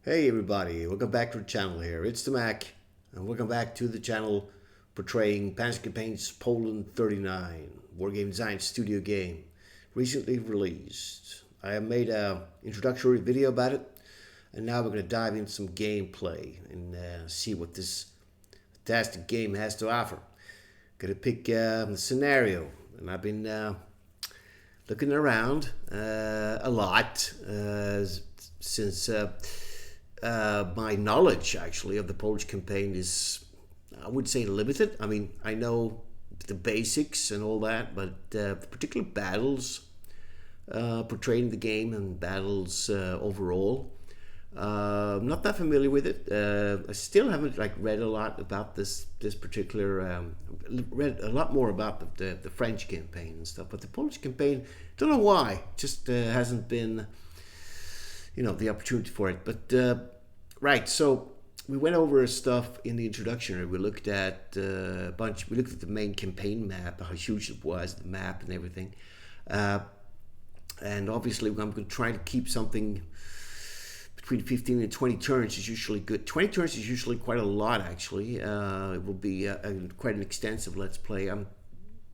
Hey everybody, welcome back to the channel here. It's the Mac, and welcome back to the channel portraying Panzer Campaign's Poland 39, Wargame Design Studio game, recently released. I have made an introductory video about it, and now we're going to dive into some gameplay and see what this fantastic game has to offer. Gonna pick the scenario, and I've been looking around a lot since my knowledge actually of the Polish campaign is, I would say, limited. I mean, I know the basics and all that, but particular battles portrayed in the game and battles overall, I'm not that familiar with it. I still haven't read a lot about this particular. Read a lot more about the French campaign and stuff, but the Polish campaign, don't know why, just hasn't been the opportunity for it. But right, so we went over stuff in the introduction. We looked at a bunch. We looked at the main campaign map, how huge it was, the map and everything. And obviously, I'm going to try to keep something between 15 and 20 turns is usually good. 20 turns is usually quite a lot, actually. It will be quite an extensive Let's Play.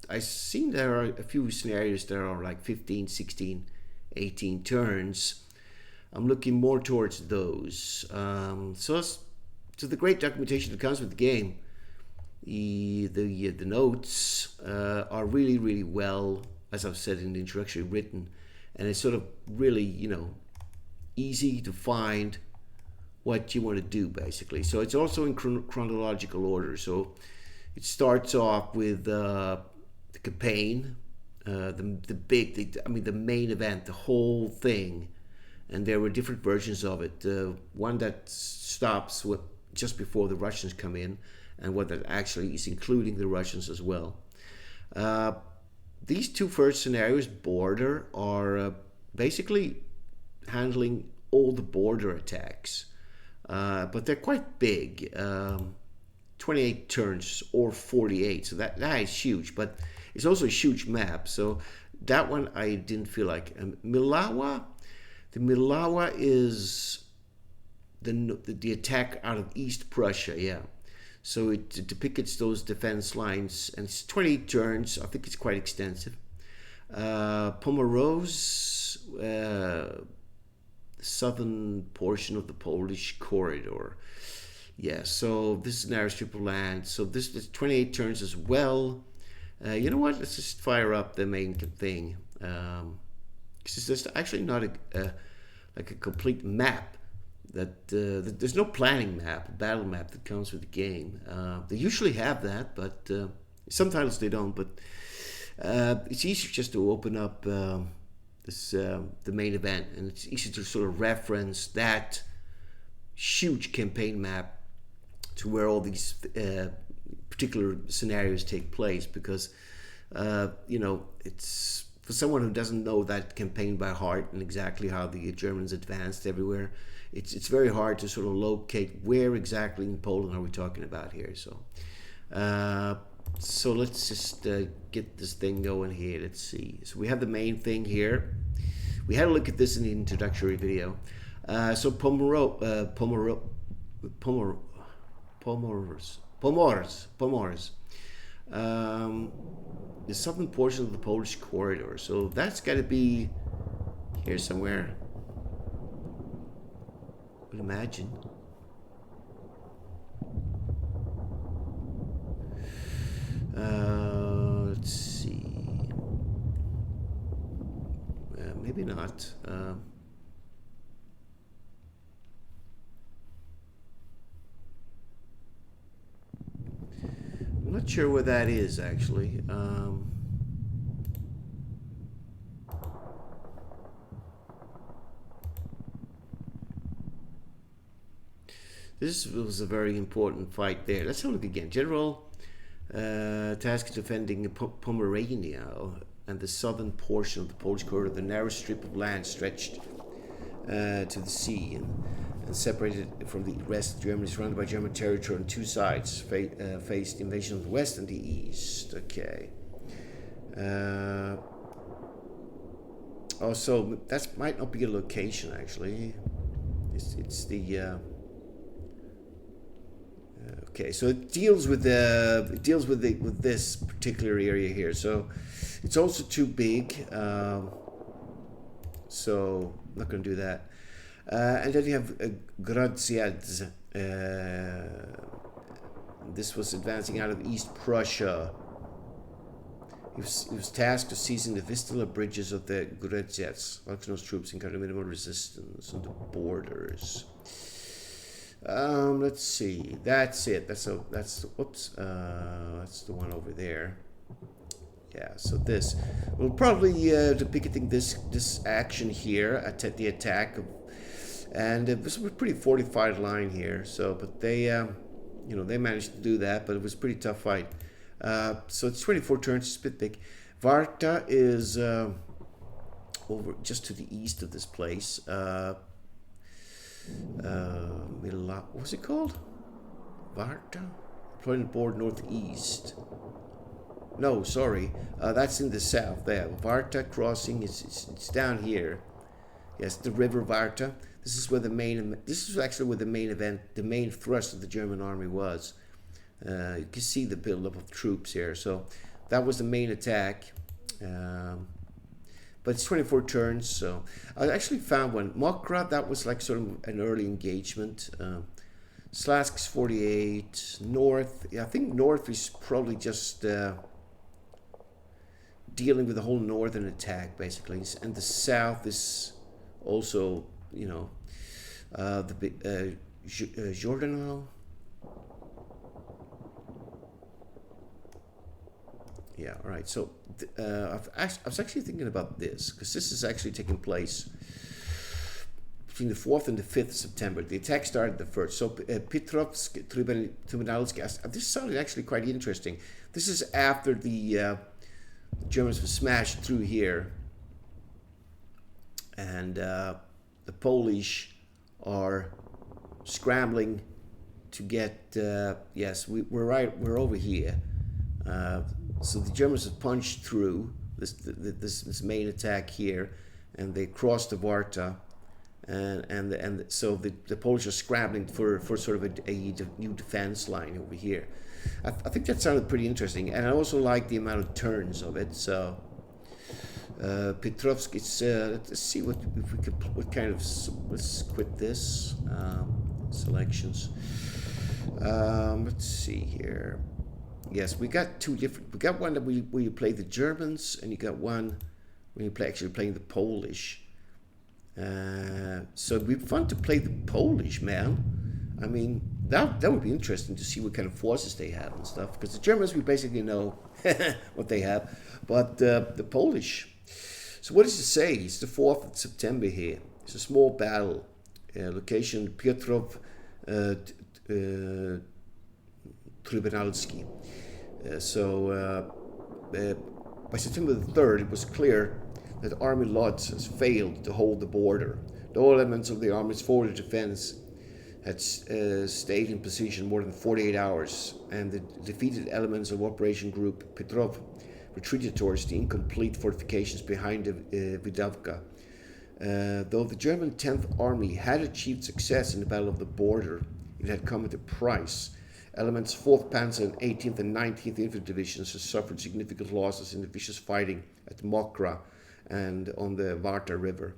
I've seen there are a few scenarios that are like 15, 16, 18 turns. I'm looking more towards those. So the great documentation that comes with the game, the notes are really, really well, as I've said in the introduction, written. And it's sort of really, easy to find what you want to do, basically. So it's also in chronological order. So it starts off with the campaign, the main event, the whole thing. And there were different versions of it. One that stops just before the Russians come in, and one that actually is including the Russians as well. These two first scenarios, border, are basically handling all the border attacks, but they're quite big. 28 turns or 48, so that is huge, but it's also a huge map. So that one I didn't feel like. Milawa. The Milawa is the attack out of East Prussia, yeah. So it depicts those defense lines, and it's 28 turns. I think it's quite extensive. Pomerose, southern portion of the Polish corridor. Yeah, so this is an airstrip of land. So this is 28 turns as well. You know what? Let's just fire up the main thing. Because there's actually not a complete map. There's no planning map, a battle map that comes with the game. They usually have that, but some titles they don't. But it's easier just to open up the main event, and it's easy to sort of reference that huge campaign map to where all these particular scenarios take place, because it's for someone who doesn't know that campaign by heart and exactly how the Germans advanced everywhere. It's very hard to sort of locate where exactly in Poland are we talking about here. So let's just get this thing going here. Let's see. So we have the main thing here. We had a look at this in the introductory video. So Pomors. The southern portion of the Polish corridor. So that's got to be here somewhere, I would imagine. Let's see. Maybe not. I'm not sure where that is, actually. This was a very important fight there. Let's have a look again. General task defending Pomerania and the southern portion of the Polish corridor, the narrow strip of land stretched to the sea and separated from the rest of Germany, surrounded by German territory on two sides, faced invasion of the west and the east. Okay. Oh, so that might not be a location, actually. it's the okay. So it deals with with this particular area here. So it's also too big. So I'm not going to do that. And then you have Grodziadz. This was advancing out of East Prussia. He was tasked with seizing the Vistula bridges of the Grodziadz. Alexander's troops encountered minimal resistance on the borders. Let's see. That's it. Whoops. That's the one over there. Yeah. So this we'll probably depicting this action here at the attack of, and it was a pretty fortified line here. So, but they they managed to do that, but it was a pretty tough fight. So it's 24 turns. It's a bit big. Varta is over just to the east of this place. What's it called? Varta? Deployed on board northeast. No, sorry. That's in the south there. Varta crossing it's down here. Yes, the river Varta. This is actually where the main thrust of the German army was. You can see the buildup of troops here. So that was the main attack. But it's 24 turns, so I actually found one. Mokra, that was like sort of an early engagement. Slask's 48. North, yeah, I think North is probably just dealing with the whole northern attack, basically. And the South is also, the Jordanel. Yeah, all right. So I was actually thinking about this, because this is actually taking place between the 4th and the 5th of September. The attack started the 1st. So Piotrkow, Trybunalski, this sounded actually quite interesting. This is after the Germans were smashed through here. And the Polish are scrambling to get, yes, we're over here. So the Germans have punched through this main attack here, and they crossed the Varta, and so the Polish are scrambling for sort of a new defense line over here. I think that sounded pretty interesting, and I also like the amount of turns of it. So Piotrkow, let's see what kind of, let's quit this selections. Let's see here. Yes, we got two different. We got one where you play the Germans, and you got one when you actually playing the Polish. So it'd be fun to play the Polish, man. I mean, that would be interesting to see what kind of forces they have and stuff. Because the Germans, we basically know what they have, but the Polish. So what does it say? It's the 4th of September here. It's a small battle. Location Piotrkow, Trybunalski. By September the 3rd, it was clear that Army Lodz has failed to hold the border. All elements of the Army's forward defense had stayed in position more than 48 hours, and the defeated elements of Operation Group Petrov retreated towards the incomplete fortifications behind Vidavka. Though the German 10th Army had achieved success in the Battle of the Border, it had come at a price. Elements 4th Panzer and 18th and 19th Infantry Divisions have suffered significant losses in the vicious fighting at Mokra and on the Varta River.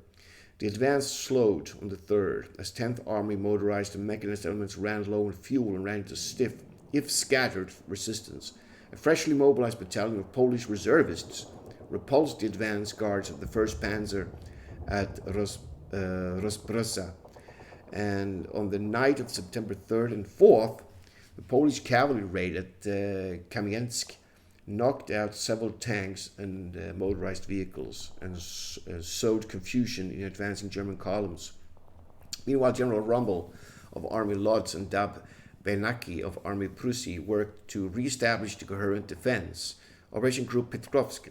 The advance slowed on the 3rd as 10th Army motorized and mechanized elements ran low on fuel and ran into stiff, if scattered, resistance. A freshly mobilized battalion of Polish reservists repulsed the advance guards of the 1st Panzer at Rozbrza. And on the night of September 3rd and 4th, the Polish cavalry raid at Kamiensk knocked out several tanks and motorized vehicles and sowed confusion in advancing German columns. Meanwhile, General Rummel of Army Lodz and Dab Benaki of Army Prusy worked to re-establish the coherent defense. Operation Group Petrovsk,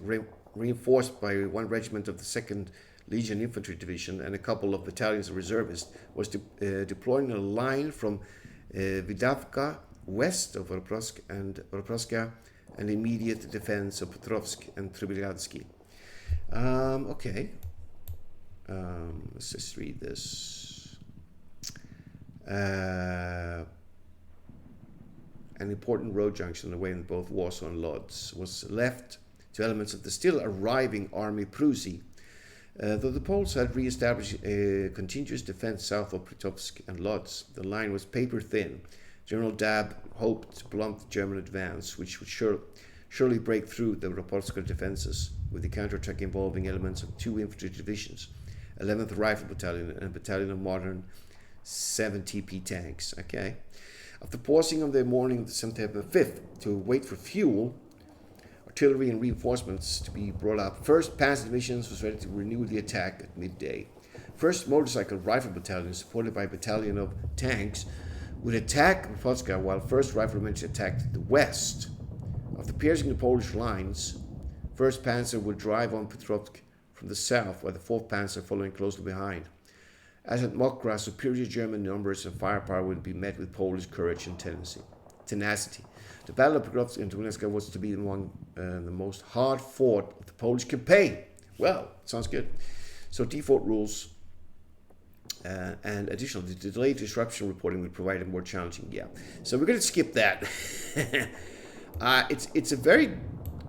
reinforced by one regiment of the 2nd Legion Infantry Division and a couple of battalions of reservists, was deploying a line from Vidavka west of Roprovska and immediate defense of Petrovsk and Trybunalski. Okay. Let's just read this. An important road junction on the way in both Warsaw and Lodz was left to elements of the still arriving Army Prusy, though the Poles had re-established a continuous defense south of Piotrkow and Lodz. The line was paper thin. General Dab hoped to blunt the German advance, which would surely break through the Rapolska defenses, with the counterattack involving elements of 2 infantry divisions, 11th Rifle Battalion and a battalion of modern 7 TP tanks. Okay. After pausing on the morning of the September 5th to wait for fuel, artillery and reinforcements to be brought up, 1st Panzer Divisions was ready to renew the attack at midday. 1st Motorcycle Rifle Battalion, supported by a battalion of tanks, would attack Rapolska, while 1st Riflemen attacked the west. After piercing the Polish lines, 1st Panzer would drive on Piotrkow from the south, while the 4th Panzer following closely behind. As at Mokra, superior German numbers and firepower would be met with Polish courage and tenacity. The Battle of Piotrkow and Trybunalski was to be among the most hard-fought of the Polish campaign. Well, sounds good. So default rules and additionally, the delayed disruption reporting would provide a more challenging. Yeah. So we're going to skip that. It's a very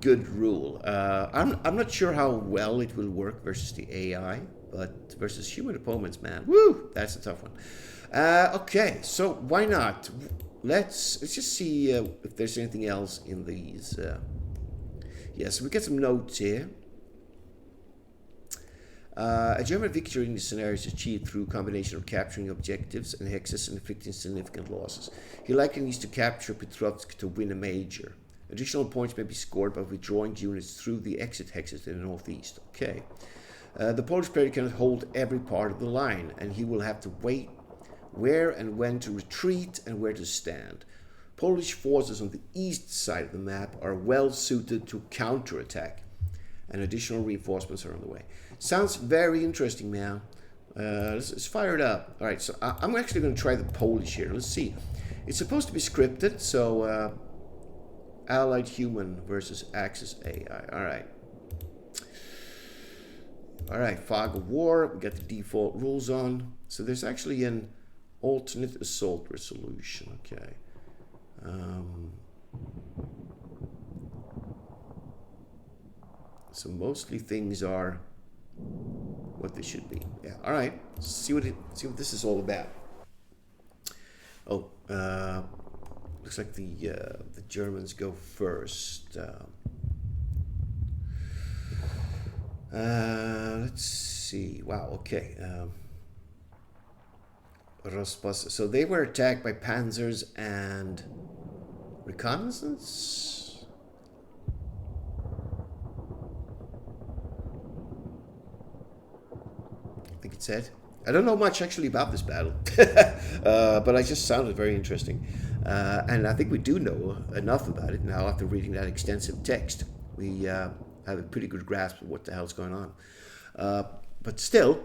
good rule. I'm not sure how well it will work versus the AI. But versus human opponents, man, woo, that's a tough one. Okay, so why not? Let's just see if there's anything else in these. Yeah, so we get some notes here. A German victory in this scenario is achieved through a combination of capturing objectives and hexes and inflicting significant losses. He likely needs to capture Piotrkow to win a major. Additional points may be scored by withdrawing units through the exit hexes in the northeast. Okay. The Polish player cannot hold every part of the line, and he will have to wait where and when to retreat and where to stand. Polish forces on the east side of the map are well suited to counterattack, and additional reinforcements are on the way. Sounds very interesting, man. Let's fire it up. All right, so I'm actually going to try the Polish here. Let's see. It's supposed to be scripted, so Allied Human versus Axis AI. All right. All right, Fog of War, we got the default rules on. So there's actually an alternate assault resolution, okay. So mostly things are what they should be. Yeah, all right, see what this is all about. Oh, looks like the Germans go first. Let's see. Wow, okay. So they were attacked by panzers and reconnaissance? I think it said. I don't know much actually about this battle, but it just sounded very interesting. And I think we do know enough about it now after reading that extensive text. We have a pretty good grasp of what the hell's going on. But still,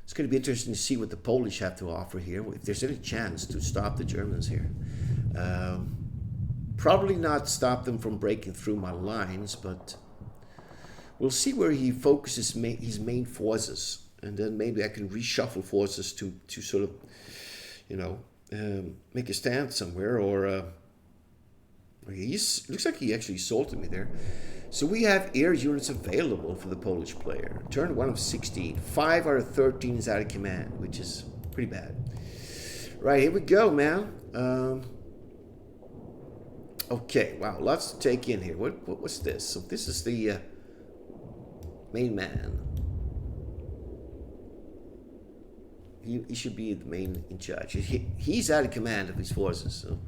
it's going to be interesting to see what the Polish have to offer here, if there's any chance to stop the Germans here. Probably not stop them from breaking through my lines, but we'll see where he focuses his main forces. And then maybe I can reshuffle forces to sort of, make a stand somewhere. Or looks like he actually assaulted me there. So we have air units available for the Polish player. Turn 1 of 16. 5 out of 13 is out of command, which is pretty bad. Right, here we go, man. Okay, wow, lots to take in here. What's this? So this is the main man. He should be the main in charge. He's out of command of his forces, so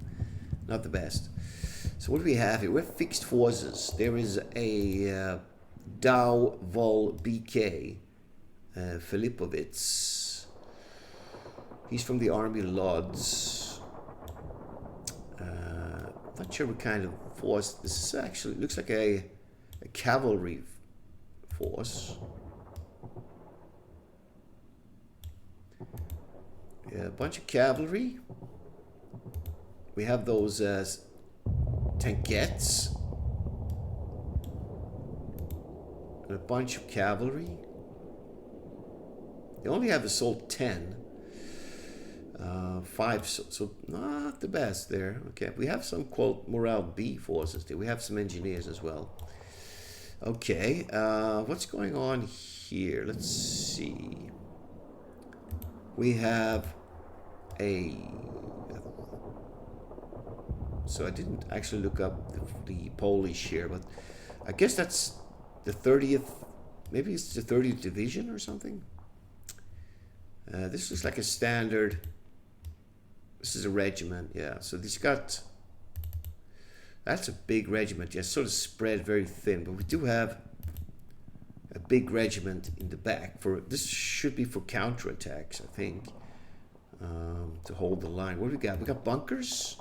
not the best. So what do we have here? We have fixed forces. There is a Dow Vol BK Filipovitz. He's from the Army Lodz. Not sure what kind of force. This is actually looks like a cavalry force. Yeah, a bunch of cavalry. We have those tankettes. And a bunch of cavalry. They only have assault 10. 5, so not the best there. Okay, we have some quote morale B forces there. We have some engineers as well. Okay, what's going on here? Let's see. We have so I didn't actually look up the Polish here, but I guess that's the 30th, maybe it's the 30th division or something. This looks like a standard. This is a regiment, yeah. So this got, that's a big regiment, yeah, sort of spread very thin, but we do have a big regiment in the back. For this should be for counterattacks, I think, to hold the line. What do we got? We got bunkers.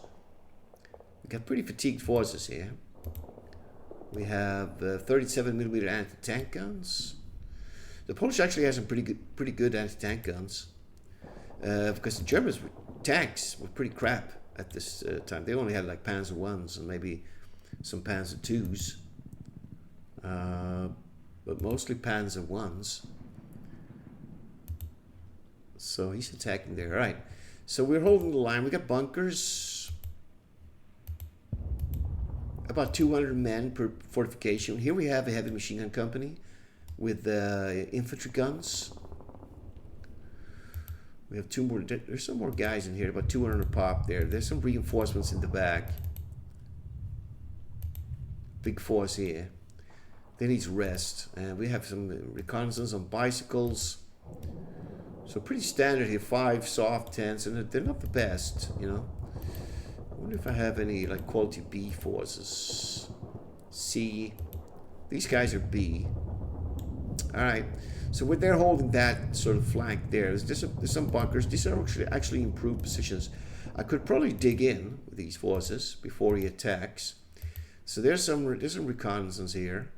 We got pretty fatigued forces here. We have 37mm anti-tank guns. The Polish actually has some pretty good anti-tank guns, because the Germans tanks were pretty crap at this time. They only had like Panzer 1s and maybe some Panzer 2s, but mostly Panzer 1s. So he's attacking there. All right, so we're holding the line. We got bunkers, about 200 men per fortification. Here we have a heavy machine gun company with infantry guns. We have two more. There's some more guys in here, about 200 pop there. There's some reinforcements in the back. Big force here. They need rest. And we have some reconnaissance on bicycles. So pretty standard here. 5 soft tents, and they're not the best, you know. I wonder if I have any like quality B forces. C. These guys are B. All right. So when they're holding that sort of flank there, there's some bunkers. These are actually improved positions. I could probably dig in with these forces before he attacks. So there's some reconnaissance here.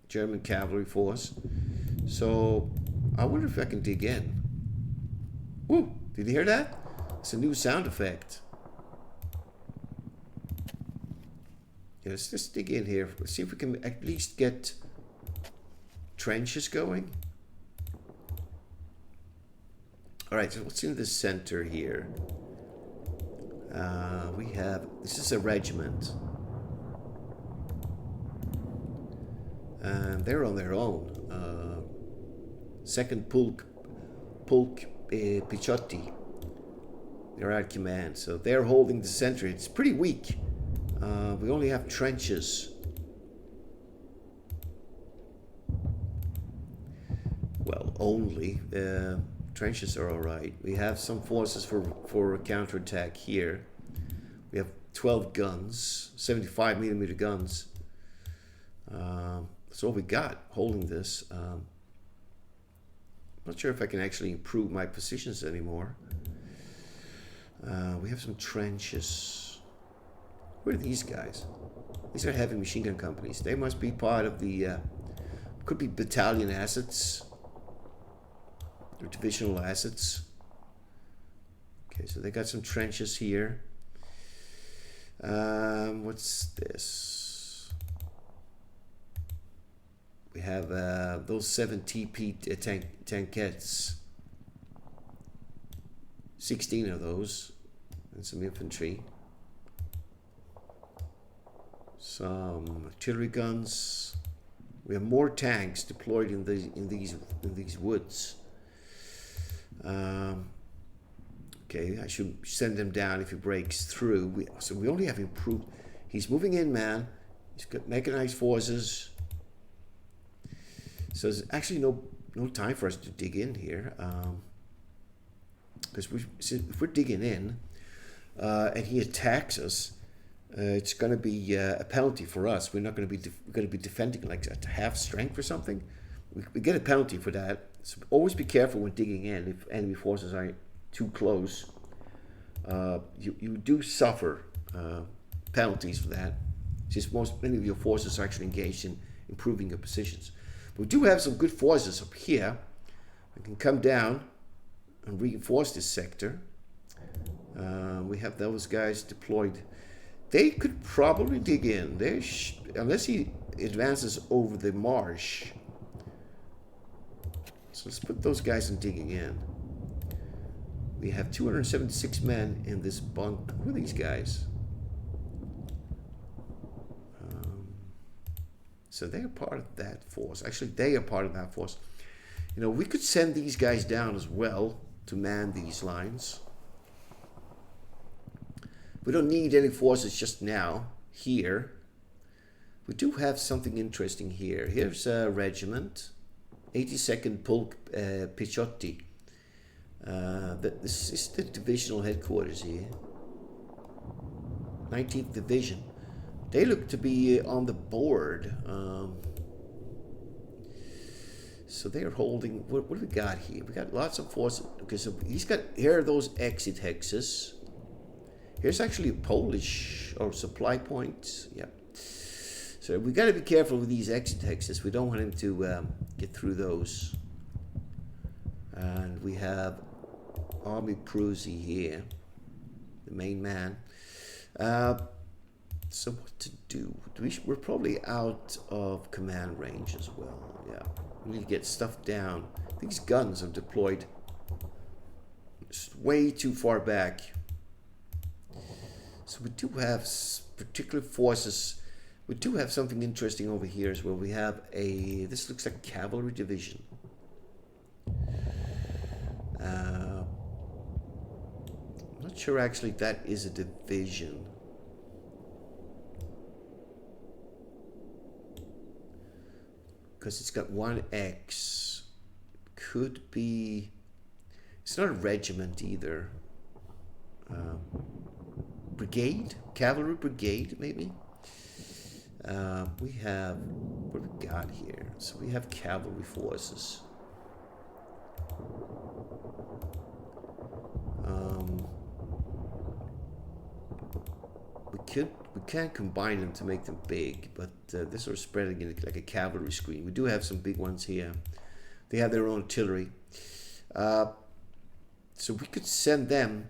German cavalry force. So I wonder if I can dig in. Woo! Did you hear that? It's a new sound effect. Yeah, let's just dig in here. Let's see if we can at least get trenches going. All right, so what's in the center here? We have, this is a regiment, and they're on their own. Second Pulk Pichotti, they're at command, so they're holding the center. It's pretty weak. We only have trenches. Well, only. Trenches are all right. We have some forces for a counterattack here. We have 12 guns, 75mm guns. That's all we got holding this. Not sure if I can actually improve my positions anymore. We have some trenches. Where are these guys? These are heavy machine gun companies. They must be part of the, could be battalion assets. Or divisional assets. Okay, so they got some trenches here. What's this? We have those 7 TP tankettes. 16 of those, and some infantry. Some artillery guns. We have more tanks deployed in these woods. Okay, I should send him down if he breaks through. So we only have improved. He's moving in, man. He's got mechanized forces. So there's actually no time for us to dig in here, because if we're digging in and he attacks us, it's going to be a penalty for us. We're not going to be defending like at half strength or something. We get a penalty for that. So always be careful when digging in if enemy forces are too close. You do suffer penalties for that, since many of your forces are actually engaged in improving your positions. But we do have some good forces up here. We can come down and reinforce this sector. We have those guys deployed. They could probably dig in. Unless he advances over the marsh. So let's put those guys in digging in. We have 276 men in this bunk. Who are these guys? So they are part of that force. Actually, they are part of that force. You know, we could send these guys down as well to man these lines. We don't need any forces just now here. We do have something interesting here. Here's a regiment, 82nd Polk Piotrkow. This is the divisional headquarters here. 19th Division. They look to be on the board. So they're holding. What do we got here? We got lots of forces. Okay, so he's got. Here are those exit hexes. Here's actually a Polish or supply point. Yeah. So we got to be careful with these exit hexes. We don't want him to get through those. And we have Army Prusi here, the main man. So what to do? We're probably out of command range as well. Yeah, we need to get stuff down. These guns are deployed way too far back. So we do have particular forces. We do have something interesting over here as well. We have a, this looks like cavalry division. I'm not sure actually that is a division. Because it's got 1X. Could be, it's not a regiment either. Brigade? Cavalry brigade, maybe? We have, what do we got here? So we have cavalry forces. We can't combine them to make them big, but this are spreading in like a cavalry screen. We do have some big ones here. They have their own artillery. So we could send them,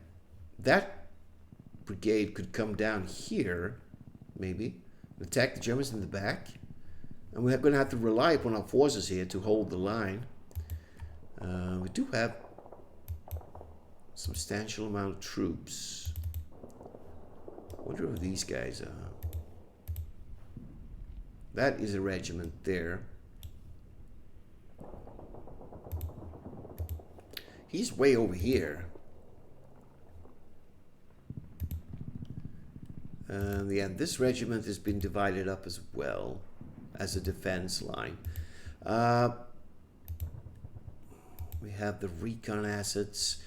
that brigade could come down here, maybe, and attack the Germans in the back. And we're going to have to rely upon our forces here to hold the line. We do have a substantial amount of troops. I wonder who these guys are. That is a regiment there. He's way over here. Yeah, this regiment has been divided up as well as a defense line. We have the recon assets.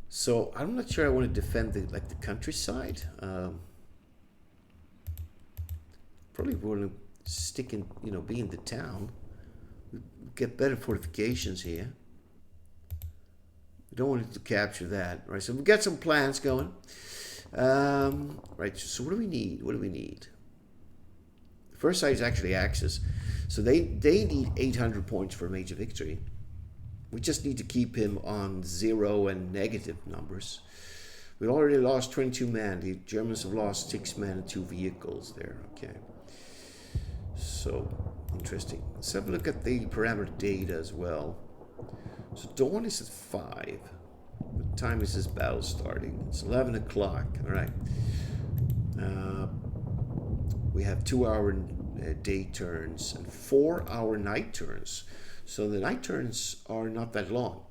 So I'm not sure I want to defend the countryside. Probably want to stick in, be in the town. We get better fortifications here. We don't want to capture that, right? So we've got some plans going. Right. So what do we need? What do we need? The first side is actually Axis. So they need 800 points for a major victory. We just need to keep him on 0 and negative numbers. We already lost 22 men. The Germans have lost 6 men and 2 vehicles there. Okay. So, interesting. Let's have a look at the parameter data as well. So dawn is at 5. What time is this battle starting? It's 11 o'clock. All right. We have 2-hour day turns and 4-hour night turns. So the night turns are not that long.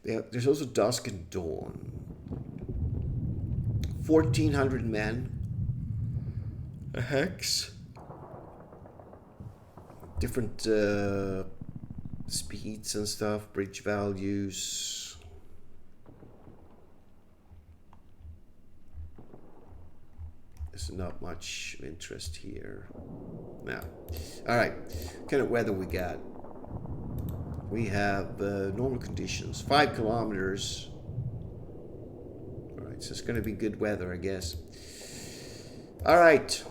There's also dusk and dawn. 1,400 men. A hex. Different speeds and stuff. Bridge values. There's not much interest here. Now, all right. What kind of weather we got? We have normal conditions, 5 kilometers. All right, so it's going to be good weather, I guess. All right,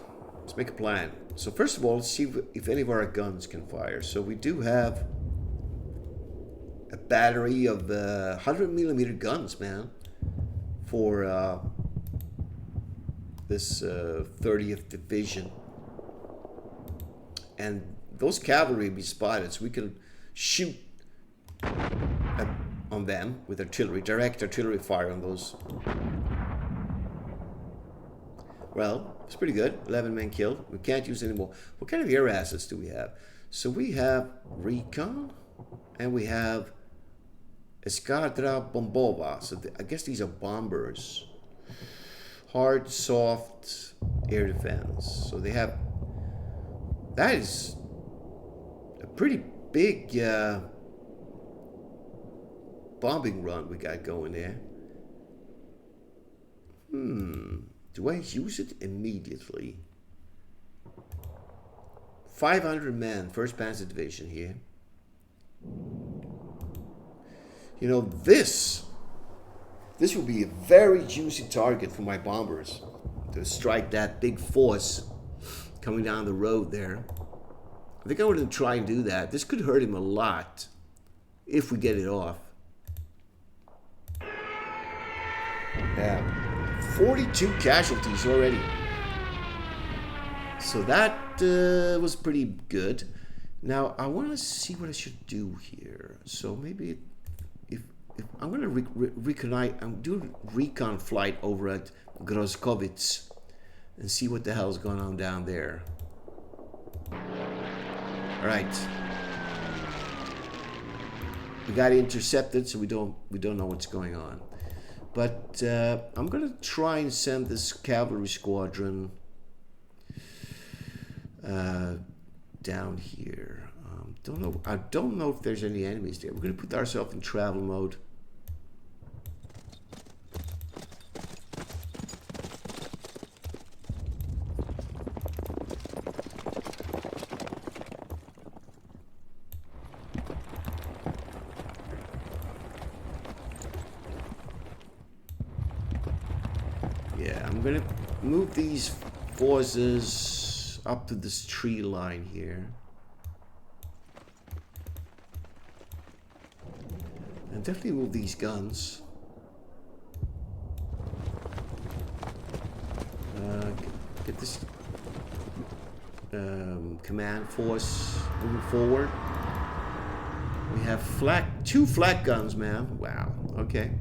let's make a plan. So first of all, let's see if any of our guns can fire. So we do have a battery of 100mm guns, man, for this 30th Division. And those cavalry be spotted, so we can shoot on on them with artillery, direct artillery fire on those. Well, it's pretty good. 11 men killed. We can't use any more. What kind of air assets do we have? So we have recon, and we have Escadra Bombova. So I guess these are bombers. Hard, soft air defense. So they have... That is a pretty big bombing run we got going there. Do I use it immediately? 500 men, 1st Panzer Division here. You know, this will be a very juicy target for my bombers to strike that big force coming down the road there. I think I want to try and do that. This could hurt him a lot if we get it off. Yeah. 42 casualties already. So that was pretty good. Now I want to see what I should do here. So maybe if I'm going to do a recon flight over at Grozkovitz and see what the hell's going on down there. All right. We got intercepted, so we don't know what's going on. But I'm gonna try and send this cavalry squadron down here. I don't know if there's any enemies there. We're gonna put ourselves in travel mode. Yeah, I'm gonna move these forces up to this tree line here. And definitely move these guns. Get this command force moving forward. We have two flak guns, man. Wow, okay.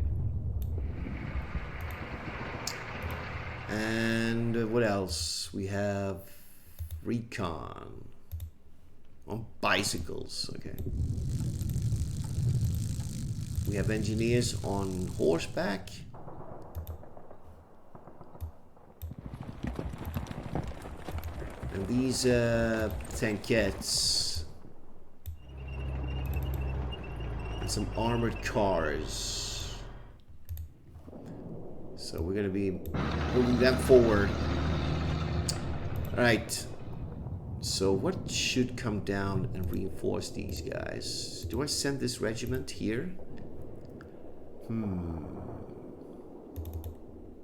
And what else? We have recon on bicycles. Okay. We have engineers on horseback. And these tankettes. And some armored cars. So we're going to be moving them forward. All right. So what should come down and reinforce these guys? Do I send this regiment here?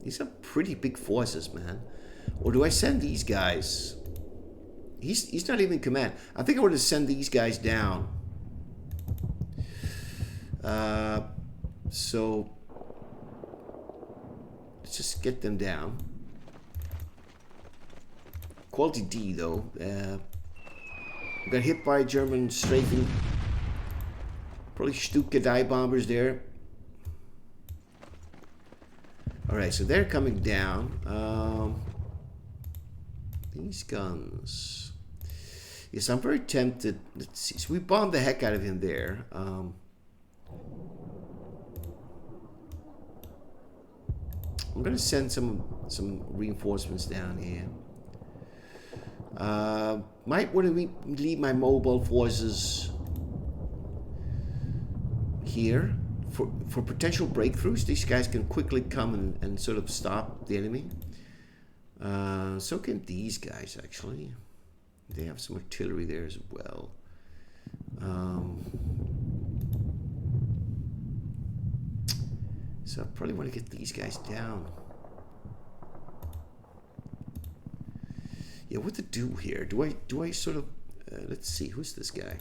These are pretty big forces, man. Or do I send these guys? He's not even in command. I think I want to send these guys down. So let's just get them down. Quality D though. We got hit by a German strafing. Probably Stuka die bombers there. Alright, so they're coming down. These guns. Yes, I'm very tempted. Let's see. So we bombed the heck out of him there. I'm gonna send some reinforcements down here. Might want to leave my mobile forces here for potential breakthroughs. These guys can quickly come and sort of stop the enemy. So can these guys actually. They have some artillery there as well. So I probably want to get these guys down. Yeah, what to do here? Do I sort of let's see, who's this guy?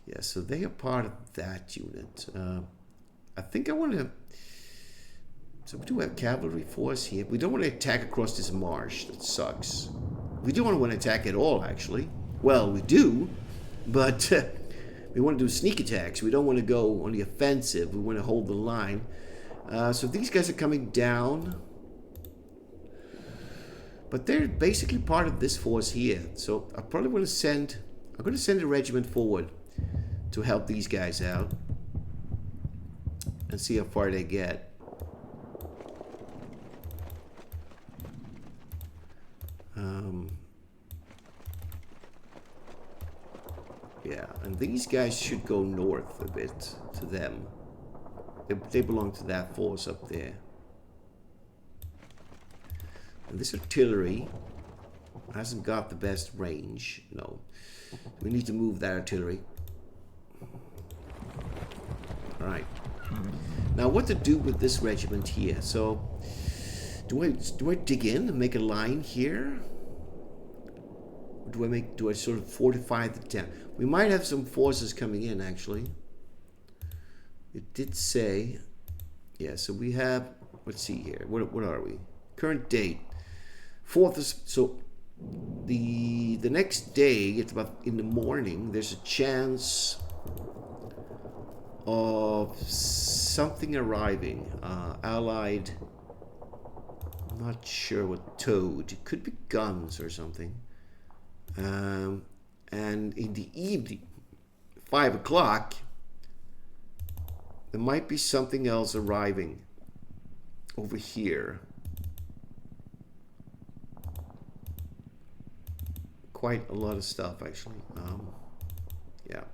Yeah, so they are part of that unit. I think I want to. So we do have cavalry force here. We don't want to attack across this marsh. That sucks. We do want to attack at all, actually. Well, we do, but We want to do sneak attacks. We don't want to go on the offensive. We want to hold the line. So these guys are coming down. But they're basically part of this force here. So I probably want to send... I'm going to send a regiment forward to help these guys out. And see how far they get. Yeah, and these guys should go north a bit to them. They belong to that force up there. And this artillery hasn't got the best range. No. We need to move that artillery. Alright. Now what to do with this regiment here? So do I dig in and make a line here? Or do I sort of fortify the town? We might have some forces coming in actually. It did say, yeah, so we have, let's see here. What are we? Current date. 4th is, so the next day, it's about in the morning, there's a chance of something arriving. Allied, I'm not sure what towed. It could be guns or something. And in the evening, 5 o'clock, there might be something else arriving over here. Quite a lot of stuff actually. Yeah.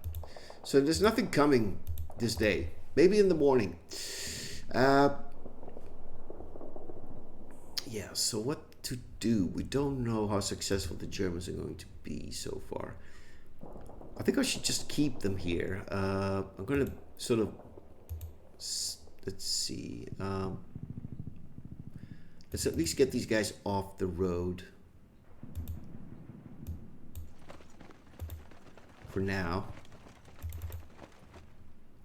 So there's nothing coming this day. Maybe in the morning. Yeah, so what to do? We don't know how successful the Germans are going to be so far. I think I should just keep them here. I'm going to sort of... Let's see. Let's at least get these guys off the road. For now.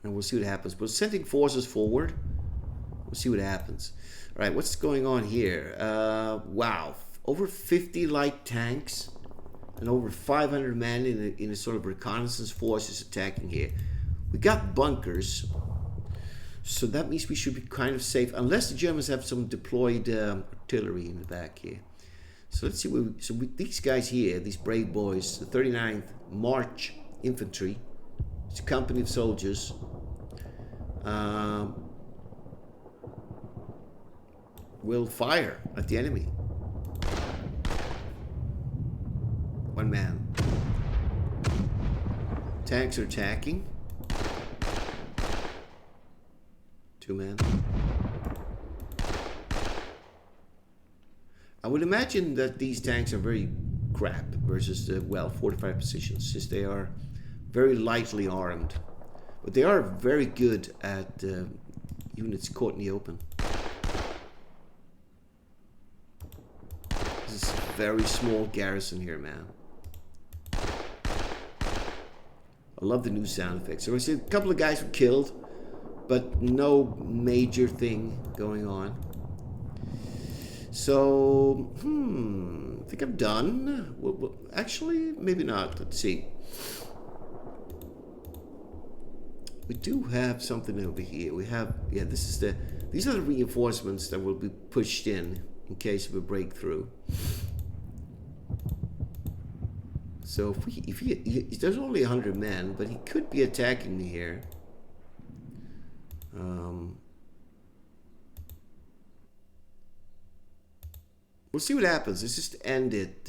And we'll see what happens. We're sending forces forward. We'll see what happens. Alright, what's going on here? Wow. Over 50 light tanks and over 500 men in a sort of reconnaissance force is attacking here. We got bunkers. So that means we should be kind of safe. Unless the Germans have some deployed artillery in the back here. So let's see. These guys here, these brave boys, the 39th March Infantry. It's a company of soldiers. Will fire at the enemy. One man. Tanks are attacking. 2 men. I would imagine that these tanks are very crap versus the fortified positions, since they are very lightly armed. But they are very good at units caught in the open. This is a very small garrison here, man. I love the new sound effects. So I see a couple of guys were killed, but no major thing going on. So, I think I'm done. Well, actually, maybe not. Let's see. We do have something over here. We have, yeah, these are the reinforcements that will be pushed in case of a breakthrough. So if there's only 100 men, but he could be attacking me here. We'll see what happens. Let's just end it.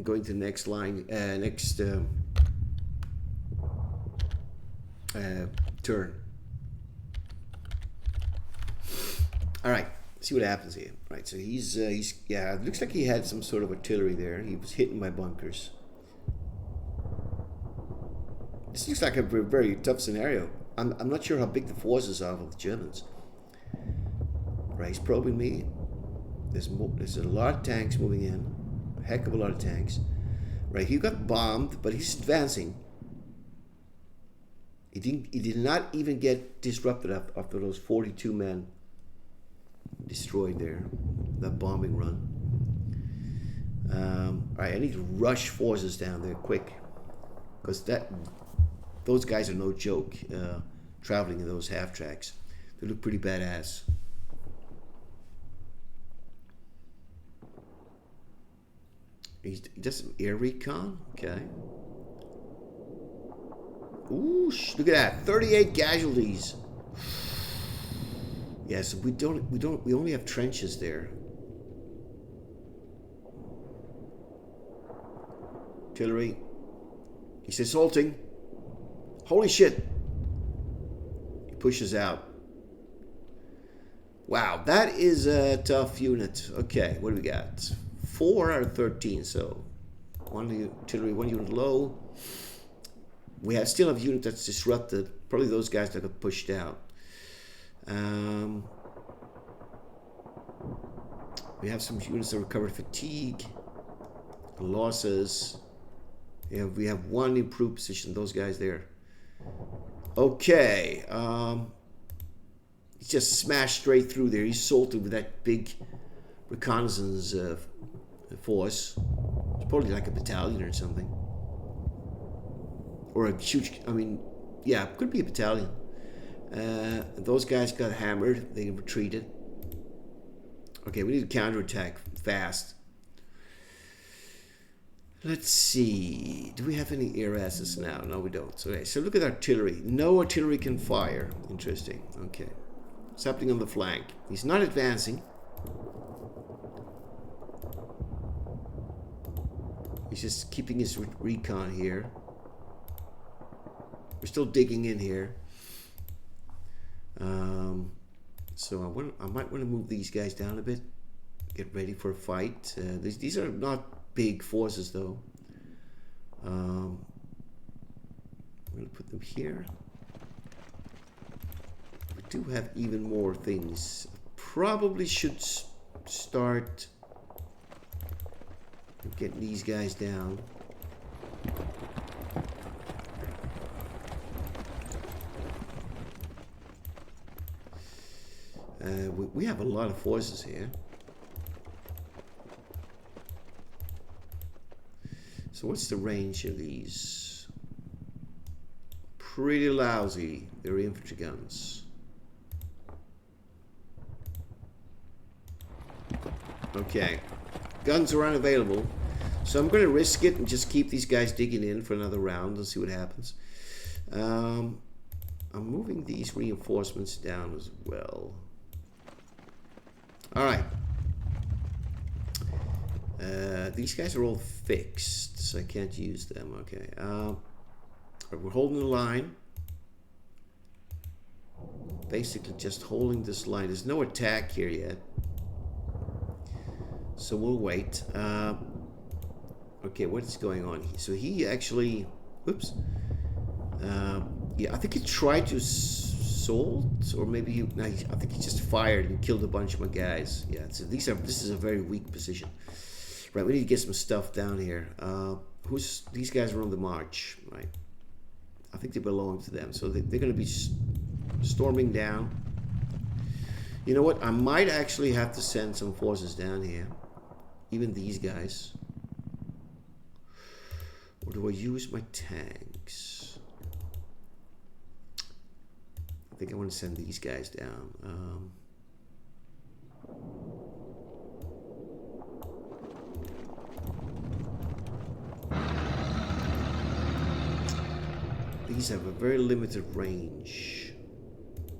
Going to the next line, next turn. All right, see what happens here. Right, so he's yeah. It looks like he had some sort of artillery there. He was hitting my bunkers. This looks like a very tough scenario. I'm not sure how big the forces are of the Germans. Right, he's probing me. There's a lot of tanks moving in. A heck of a lot of tanks. Right, he got bombed, but he's advancing. He did not even get disrupted after those 42 men destroyed there. That bombing run. Alright, I need to rush forces down there quick. Because those guys are no joke, traveling in those half tracks. They look pretty badass. He does some air recon? Okay. Ooh, look at that. 38 casualties. Yeah, so we only have trenches there. Artillery. He's assaulting. Holy shit. He pushes out. Wow, that is a tough unit. Okay, what do we got? 4 out of 13, so 1 artillery, 1 unit low. We still have a unit that's disrupted. Probably those guys that got pushed out. We have some units that recovered fatigue, losses. Yeah, we have 1 improved position. Those guys there. Okay. He just smashed straight through there. He assaulted with that big reconnaissance force. It's probably like a battalion or something. Or a huge, I mean, yeah, could be a battalion. Those guys got hammered. They retreated. Okay, we need to counterattack fast. Let's see. Do we have any air assets now? No, we don't. Okay, so look at artillery. No artillery can fire. Interesting. Okay. What's happening on the flank? He's not advancing. He's just keeping his recon here. We're still digging in here. So I might want to move these guys down a bit. Get ready for a fight. These are not big forces though. I'm going to put them here. We do have even more things. Probably should start getting these guys down. We have a lot of forces here. So what's the range of these? Pretty lousy. They're infantry guns. Okay. Guns are unavailable. So I'm going to risk it and just keep these guys digging in for another round and see what happens. I'm moving these reinforcements down as well. Alright. These guys are all fixed, so I can't use them. Okay. We're holding the line. Basically just holding this line. There's no attack here yet. So we'll wait. Okay, what's going on here? So he actually... Oops. Yeah, I think he tried to assault, or maybe I think he just fired and killed a bunch of my guys. Yeah, so this is a very weak position. Right, we need to get some stuff down here. These guys are on the march, right? I think they belong to them, so they're going to be storming down. You know what? I might actually have to send some forces down here, even these guys. Or do I use my tanks? I think I want to send these guys down. These have a very limited range.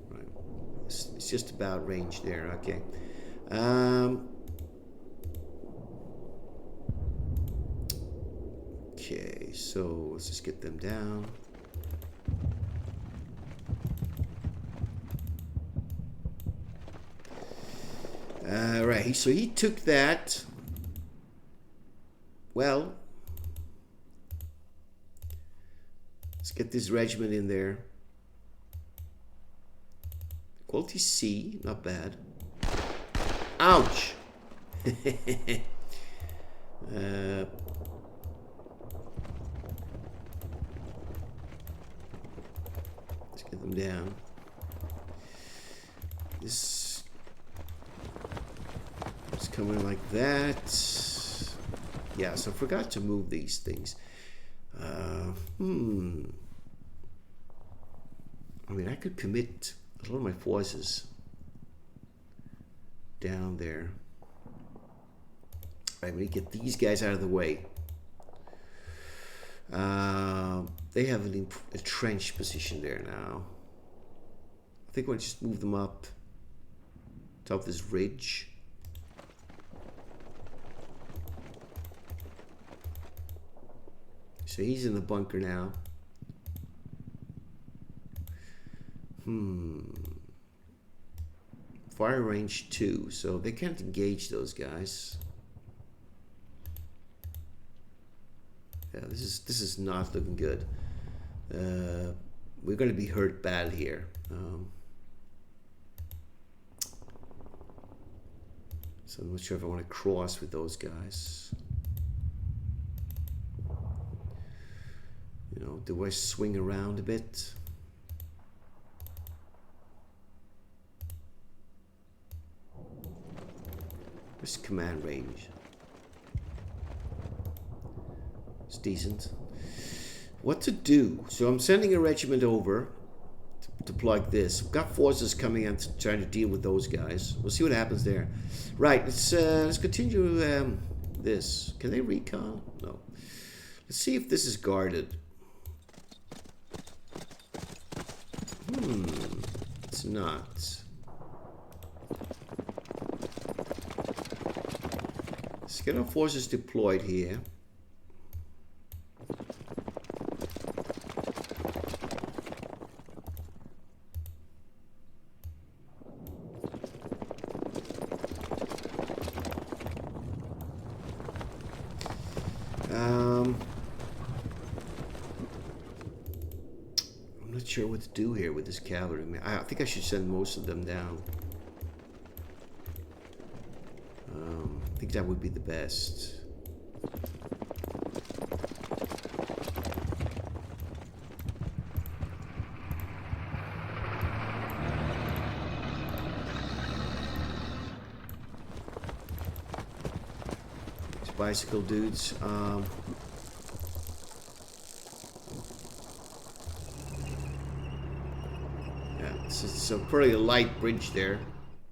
Right. It's just about range there. Okay. Okay, so let's just get them down. Right, so he took that. Well, let's get this regiment in there. Quality C, not bad. Ouch! Let's get them down. This is coming like that. Yeah, so I forgot to move these things. I mean, I could commit a lot of my forces down there. Right, I'm going to get these guys out of the way. They have a trench position there now. I think I'll just move them up top of this ridge. So he's in the bunker now. Fire range 2, so they can't engage those guys. Yeah, this is not looking good. We're going to be hurt bad here. So I'm not sure if I want to cross with those guys. You know, do I swing around a bit? Where's command range? It's decent. What to do? So I'm sending a regiment over to plug this. We've got forces coming in trying to deal with those guys. We'll see what happens there. Right, let's continue this. Can they recon? No. Let's see if this is guarded. It's not. Let's get our forces deployed here. I'm not sure what to do here with this cavalry. I think I should send most of them down. I think that would be the best. These bicycle dudes. So probably a light bridge there.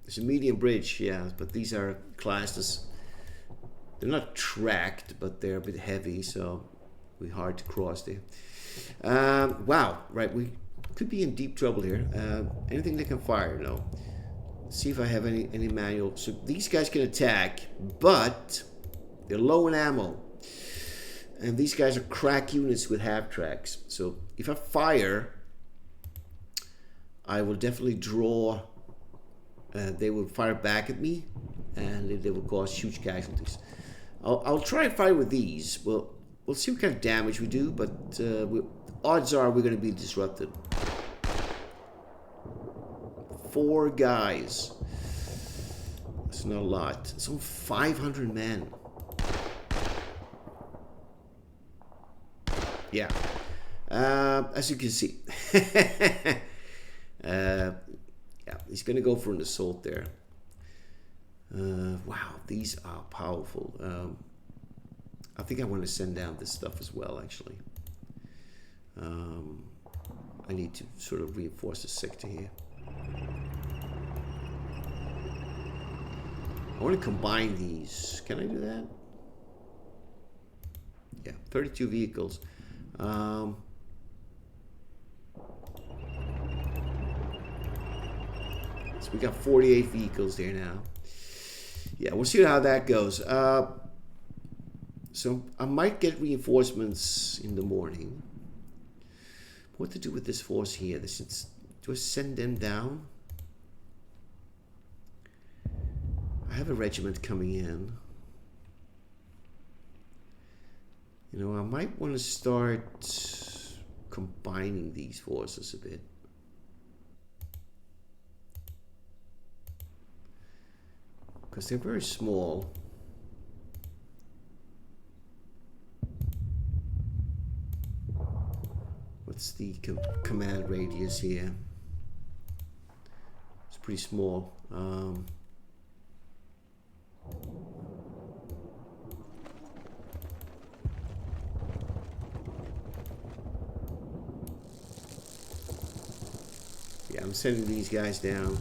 It's a medium bridge, yeah, but these are classed as, they're not tracked, but they're a bit heavy, so it'll be hard to cross there. Wow, right, we could be in deep trouble here. Anything they can fire? No. Let's see if I have any manual. So these guys can attack, but they're low in ammo. And these guys are crack units with half tracks. So if I fire, I will definitely draw. They will fire back at me, and they will cause huge casualties. I'll try and fire with these. We'll see what kind of damage we do, but odds are we're going to be disrupted. 4 guys. That's not a lot. It's only 500 men. Yeah. As you can see. Yeah, he's going to go for an assault there. Wow, these are powerful. I think I want to send down this stuff as well, actually. I need to sort of reinforce the sector here. I want to combine these. Can I do that? Yeah, 32 vehicles. So we got 48 vehicles there now. Yeah, we'll see how that goes. So I might get reinforcements in the morning. What to do with this force here? Do I send them down? I have a regiment coming in. You know, I might want to start combining these forces a bit. Because they're very small. What's the command radius here? It's pretty small. I'm sending these guys down.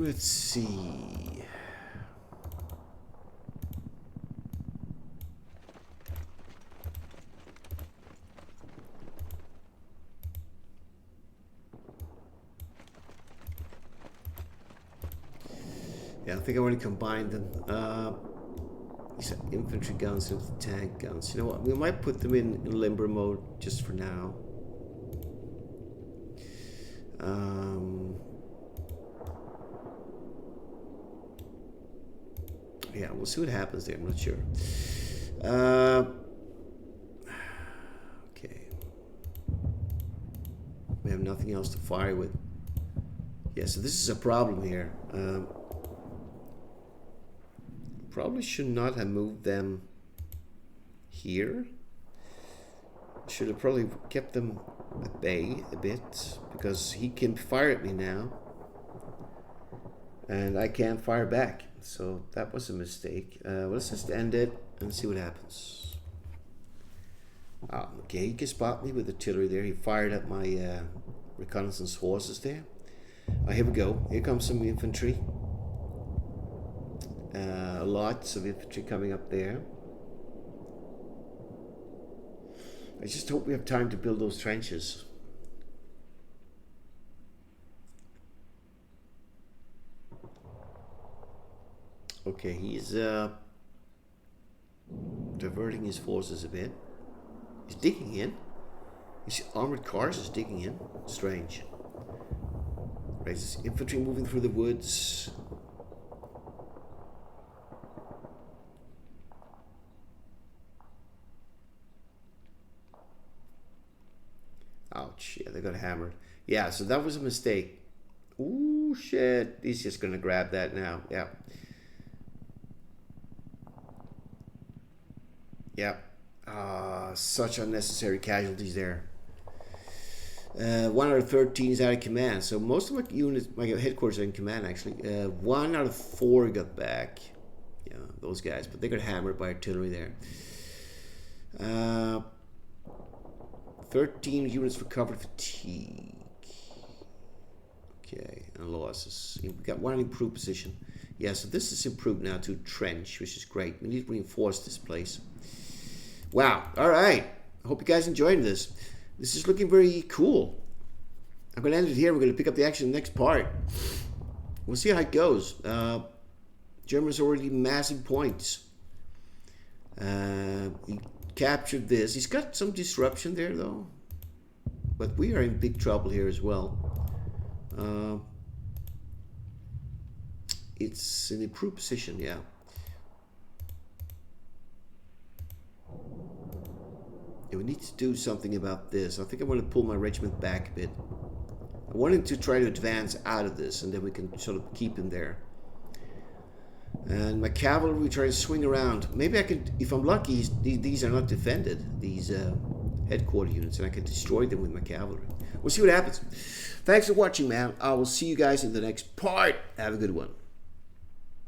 Let's see. Yeah, I think I already combined them. These are infantry guns and tank guns. You know what? We might put them in limber mode just for now. Yeah, we'll see what happens there. I'm not sure. Okay. We have nothing else to fire with. Yeah, so this is a problem here. Probably should not have moved them here. Should have probably kept them at bay a bit, because he can fire at me now and I can't fire back. So that was a mistake. Let's just end it and see what happens. Okay, he can spot me with artillery there. He fired at my reconnaissance horses there. Here we go. Here comes some infantry. Lots of infantry coming up there. I just hope we have time to build those trenches. Okay, he's diverting his forces a bit. He's digging in. His armored cars is digging in. Strange. Right, this infantry moving through the woods. Ouch, yeah, they got hammered. Yeah, so that was a mistake. Ooh, shit. He's just gonna grab that now. Yeah. Yep. Such unnecessary casualties there. 1 out of 13 is out of command. So most of my units, my headquarters are in command actually. 1 out of 4 got back. Yeah, those guys. But they got hammered by artillery there. 13 units recovered fatigue. Okay, and losses. We got 1 improved position. Yeah, so this is improved now to trench, which is great. We need to reinforce this place. Wow, alright. I hope you guys enjoyed this. This is looking very cool. I'm going to end it here. We're going to pick up the action in the next part. We'll see how it goes. Germans already massive points. He captured this. He's got some disruption there, though. But we are in big trouble here as well. It's an improved position, yeah. We need to do something about this. I think I'm going to pull my regiment back a bit. I wanted to try to advance out of this, and then we can sort of keep him there. And my cavalry, we try to swing around. Maybe I could, if I'm lucky, these are not defended, these headquarter units, and I can destroy them with my cavalry. We'll see what happens. Thanks for watching, man. I will see you guys in the next part. Have a good one.